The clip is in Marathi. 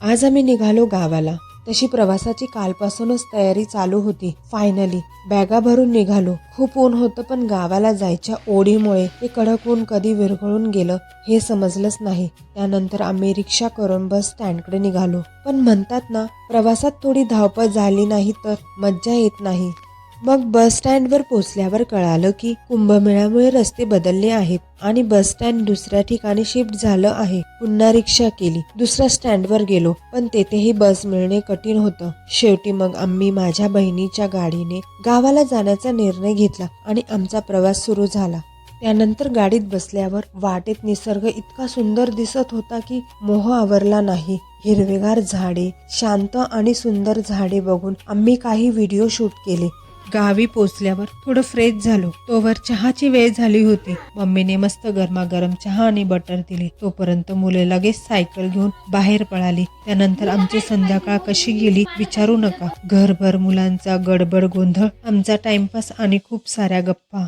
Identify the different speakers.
Speaker 1: आज आम्ही निघालो गावाला। तशी प्रवासाची कालपासूनच तयारी चालू होती। फायनली बॅगा भरून निघालो। खूप ऊन होतं, पण गावाला जायच्या ओढीमुळे ते कडक ऊन कधी विरघळून गेलं हे समजलंच नाही। त्यानंतर आम्ही रिक्षा करून बस स्टँडकडे निघालो। पण म्हणतात ना, प्रवासात थोडी धावपळ झाली नाही तर मज्जा येत नाही। मग बस स्टँडवर पोहोचल्यावर कळालं की कुंभमेळ्यामुळे रस्ते बदलले आहेत आणि बस स्टँड दुसऱ्या ठिकाणी शिफ्ट झालं आहे। पुन्हा रिक्षा केली, दुसऱ्या स्टँडवर गेलो, पण तेथेही बस मिळणे कठीण होतं। शेवटी मग आम्ही माझ्या बहिणीच्या गाडीने गावाला जाण्याचा निर्णय घेतला आणि आमचा प्रवास सुरू झाला। त्यानंतर गाडीत बसल्यावर वाटेत निसर्ग इतका सुंदर दिसत होता की मोह आवरला नाही। हिरवेगार झाडे, शांत आणि सुंदर झाडे बघून आम्ही काही व्हिडिओ शूट केले। गावी पोचल्यावर थोडं फ्रेश झालो, तोवर चहाची वेळ झाली होती। मम्मीने मस्त गरमागरम चहा आणि बटर दिले, तोपर्यंत मुले लगेच सायकल घेऊन बाहेर पळाली। त्यानंतर आमची संध्याकाळ कशी गेली विचारू नका। घरभर मुलांचा गडबड गोंधळ, आमचा टाइमपास आणि खूप साऱ्या गप्पा।